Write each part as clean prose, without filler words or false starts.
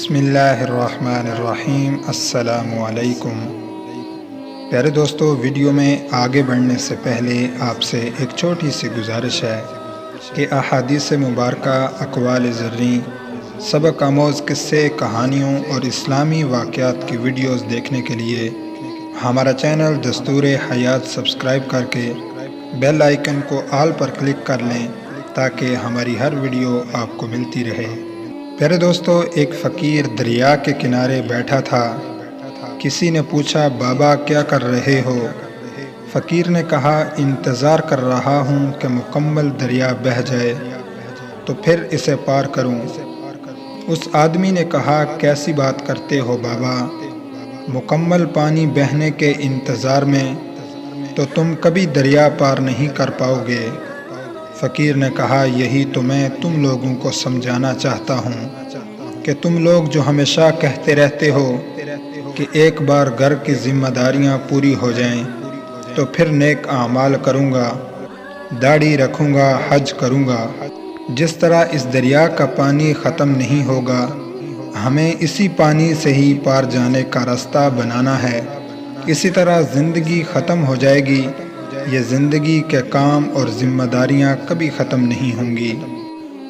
बिस्मिल्लाहिर्रहमानिर्रहीम। अस्सलाम वालेकुम। प्यारे दोस्तों, वीडियो में आगे बढ़ने से पहले आपसे एक छोटी सी गुजारिश है कि अहादीस मुबारका, अक़वाल ज़र्री, सबक आमोज़ किस्से, कहानियों और इस्लामी वाक़यात की वीडियोस देखने के लिए हमारा चैनल दस्तूर हयात सब्सक्राइब करके बेल आइकन को आल पर क्लिक कर लें ताकि हमारी हर वीडियो आपको मिलती रहे। प्यारे दोस्तों, एक फ़कीर दरिया के किनारे बैठा था। किसी ने पूछा, बाबा क्या कर रहे हो? फ़कीर ने कहा, इंतज़ार कर रहा हूँ कि मुकम्मल दरिया बह जाए तो फिर इसे पार करूँ। उस आदमी ने कहा, कैसी बात करते हो बाबा, मुकम्मल पानी बहने के इंतज़ार में तो तुम कभी दरिया पार नहीं कर पाओगे। फ़कीर ने कहा, यही तो मैं तुम लोगों को समझाना चाहता हूँ कि तुम लोग जो हमेशा कहते रहते हो कि एक बार घर की ज़िम्मेदारियाँ पूरी हो जाएं तो फिर नेक आमाल करूँगा, दाढ़ी रखूँगा, हज करूँगा। जिस तरह इस दरिया का पानी ख़त्म नहीं होगा, हमें इसी पानी से ही पार जाने का रास्ता बनाना है। इसी तरह ज़िंदगी ख़त्म हो जाएगी, ये ज़िंदगी के काम और ज़िम्मेदारियाँ कभी ख़त्म नहीं होंगी।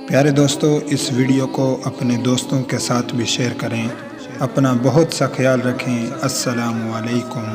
प्यारे दोस्तों, इस वीडियो को अपने दोस्तों के साथ भी शेयर करें। अपना बहुत सा ख्याल रखें। अस्सलामु अलैकुम।